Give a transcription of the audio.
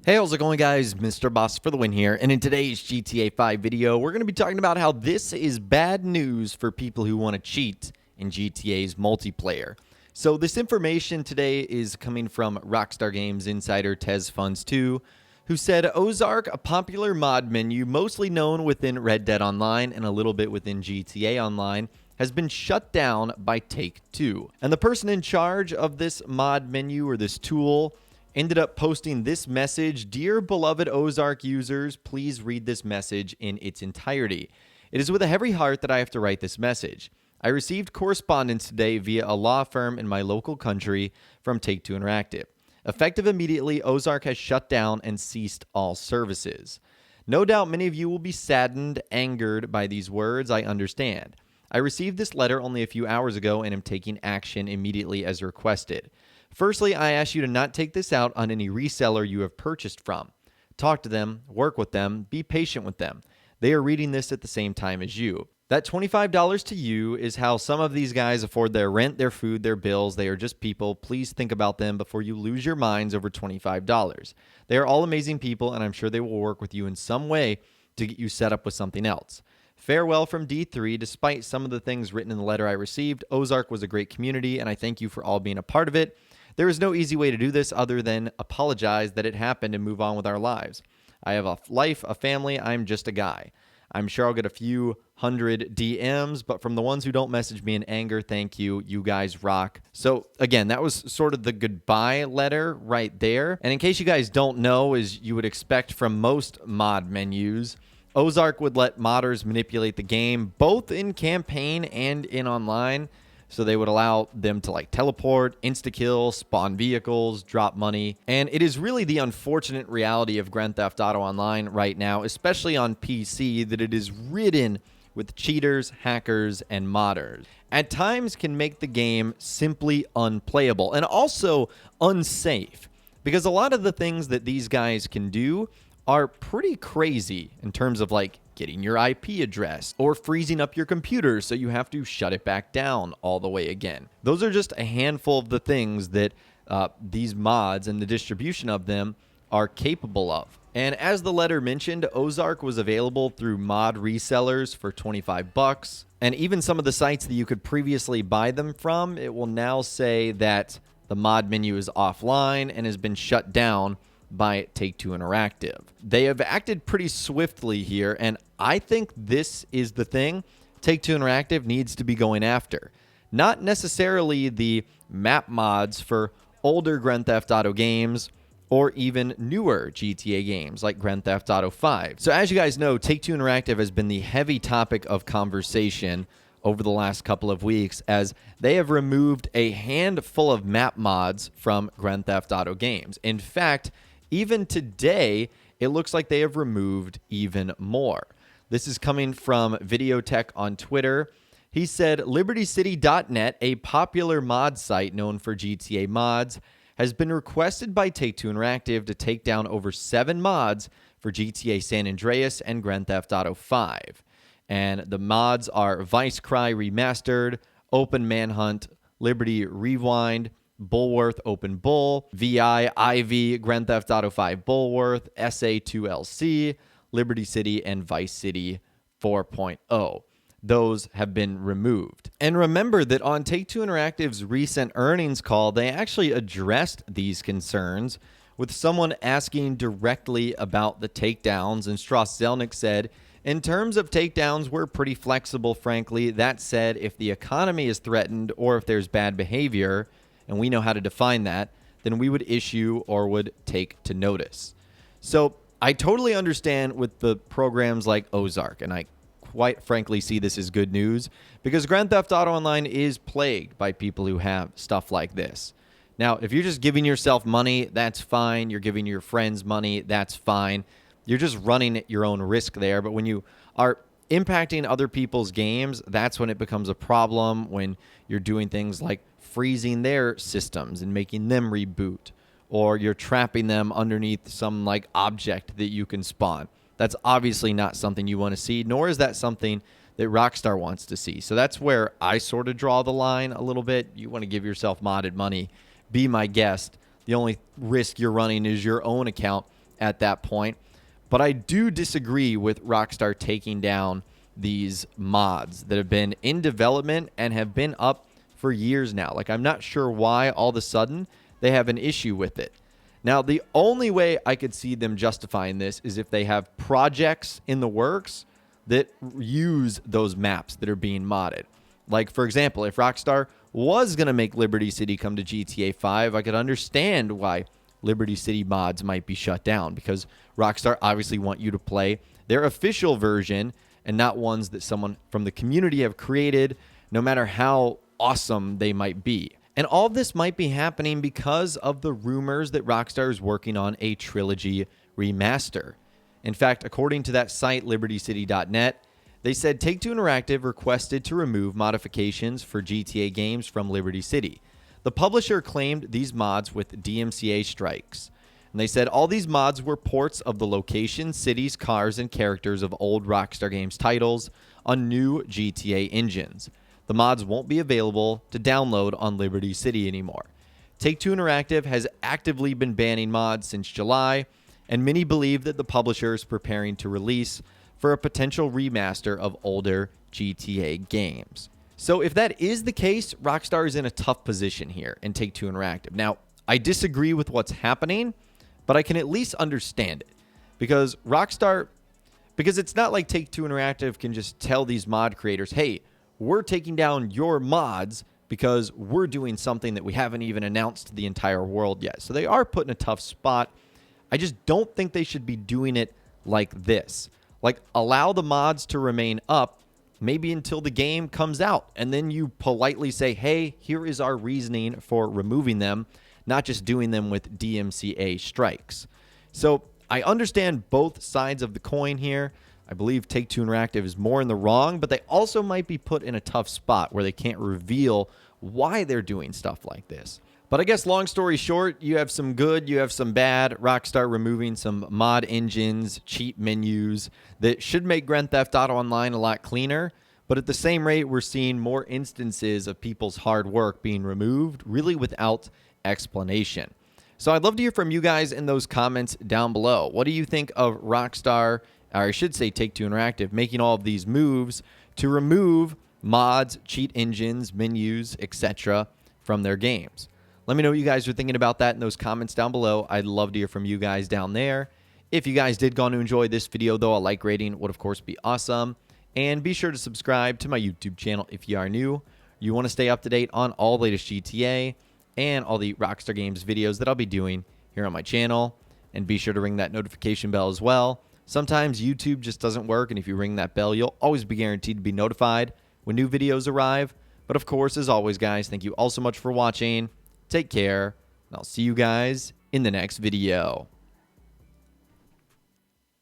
Hey, how's it going, guys? Mr. Boss for the win here, and in today's GTA 5 video, we're going to be talking about how this is bad news for people who want to cheat in GTA's multiplayer. So this information today is coming from Rockstar Games insider Tez Funds 2, who said Ozark, a popular mod menu mostly known within Red Dead Online and a little bit within GTA Online, has been shut down by Take-Two. And the person in charge of this mod menu or this tool ended up posting this message: "Dear beloved Ozark users, please read this message in its entirety. It is with a heavy heart that I have to write this message. I received correspondence today via a law firm in my local country from Take-Two Interactive. Effective immediately, Ozark has shut down and ceased all services. No doubt many of you will be saddened, angered by these words. I understand. I received this letter only a few hours ago and am taking action immediately as requested. Firstly, I ask you to not take this out on any reseller you have purchased from. Talk to them, work with them, be patient with them. They are reading this at the same time as you. That $25 to you is how some of these guys afford their rent, their food, their bills. They are just people. Please think about them before you lose your minds over $25. They are all amazing people, and I'm sure they will work with you in some way to get you set up with something else. Farewell from D3. Despite some of the things written in the letter I received, Ozark was a great community, and I thank you for all being a part of it. There is no easy way to do this other than apologize that it happened and move on with our lives. I have a life, a family. I'm just a guy. I'm sure I'll get a few hundred DMs, but from the ones who don't message me in anger, thank you. You guys rock." So again, that was sort of the goodbye letter right there. And in case you guys don't know, as you would expect from most mod menus, Ozark would let modders manipulate the game both in campaign and in online. So they would allow them to teleport, instakill, spawn vehicles, drop money. And it is really the unfortunate reality of Grand Theft Auto Online right now, especially on PC, that it is ridden with cheaters, hackers, and modders. At times can make the game simply unplayable and also unsafe, because a lot of the things that these guys can do are pretty crazy in terms of getting your IP address or freezing up your computer so you have to shut it back down all the way again. Those are just a handful of the things that these mods and the distribution of them are capable of. And as the letter mentioned, Ozark was available through mod resellers for $25. And even some of the sites that you could previously buy them from, it will now say that the mod menu is offline and has been shut down by Take-Two Interactive. They have acted pretty swiftly here, and I think this is the thing Take-Two Interactive needs to be going after. Not necessarily the map mods for older Grand Theft Auto games or even newer GTA games like Grand Theft Auto 5. So as you guys know, Take-Two Interactive has been the heavy topic of conversation over the last couple of weeks, as they have removed a handful of map mods from Grand Theft Auto games. In fact, even today, it looks like they have removed even more. This is coming from Videotech on Twitter. He said, LibertyCity.net, a popular mod site known for GTA mods, has been requested by Take-Two Interactive to take down over 7 mods for GTA San Andreas and Grand Theft Auto 5. And the mods are Vice Cry Remastered, Open Manhunt, Liberty Rewind, Bullworth Open Bull, VI, Ivy, Grand Theft Auto 5 Bullworth, SA2LC, Liberty City, and Vice City 4.0. Those have been removed. And remember that on Take-Two Interactive's recent earnings call, they actually addressed these concerns with someone asking directly about the takedowns, and Strauss Zelnick said, "In terms of takedowns, we're pretty flexible, frankly. That said, if the economy is threatened or if there's bad behavior, and we know how to define that, then we would issue or would take to notice." So I totally understand with the programs like Ozark, and I quite frankly see this as good news, because Grand Theft Auto Online is plagued by people who have stuff like this. Now, if you're just giving yourself money, that's fine. You're giving your friends money, that's fine. You're just running at your own risk there. But when you are impacting other people's games, that's when it becomes a problem, when you're doing things like freezing their systems and making them reboot, or you're trapping them underneath some object that you can spawn. That's obviously not something you want to see, nor is that something that Rockstar wants to see. So that's where I sort of draw the line a little bit. You want to give yourself modded money, be my guest. The only risk you're running is your own account at that point. But I do disagree with Rockstar taking down these mods that have been in development and have been up for years now. Like, I'm not sure why all of a sudden they have an issue with it. Now, the only way I could see them justifying this is if they have projects in the works that use those maps that are being modded. Like, for example, if Rockstar was going to make Liberty City come to GTA 5, I could understand why Liberty City mods might be shut down, because Rockstar obviously want you to play their official version and not ones that someone from the community have created, no matter how awesome they might be. And all of this might be happening because of the rumors that Rockstar is working on a trilogy remaster. In fact, according to that site, libertycity.net, they said Take-Two Interactive requested to remove modifications for GTA games from Liberty City. The publisher claimed these mods with DMCA strikes. And they said all these mods were ports of the locations, cities, cars, and characters of old Rockstar Games titles on new GTA engines. The mods won't be available to download on Liberty City anymore. Take-Two Interactive has actively been banning mods since July, and many believe that the publisher is preparing to release for a potential remaster of older GTA games. So if that is the case, Rockstar is in a tough position here in Take-Two Interactive. Now, I disagree with what's happening, but I can at least understand it. Because it's not like Take-Two Interactive can just tell these mod creators, hey, we're taking down your mods because we're doing something that we haven't even announced to the entire world yet. So they are put in a tough spot. I just don't think they should be doing it like this. Like, allow the mods to remain up maybe until the game comes out, and then you politely say, hey, here is our reasoning for removing them, not just doing them with DMCA strikes. So I understand both sides of the coin here. I believe Take-Two Interactive is more in the wrong, but they also might be put in a tough spot where they can't reveal why they're doing stuff like this. But I guess long story short, you have some good, you have some bad. Rockstar removing some mod engines, cheat menus that should make Grand Theft Auto Online a lot cleaner. But at the same rate, we're seeing more instances of people's hard work being removed, really without explanation. So I'd love to hear from you guys in those comments down below. What do you think of Rockstar, or I should say Take-Two Interactive, making all of these moves to remove mods, cheat engines, menus, etc. from their games? Let me know what you guys are thinking about that in those comments down below. I'd love to hear from you guys down there. If you guys did go on to enjoy this video, though, a like rating would, of course, be awesome. And be sure to subscribe to my YouTube channel if you are new. You want to stay up to date on all the latest GTA and all the Rockstar Games videos that I'll be doing here on my channel. And be sure to ring that notification bell as well. Sometimes YouTube just doesn't work, and if you ring that bell, you'll always be guaranteed to be notified when new videos arrive. But of course, as always, guys, thank you all so much for watching. Take care, and I'll see you guys in the next video.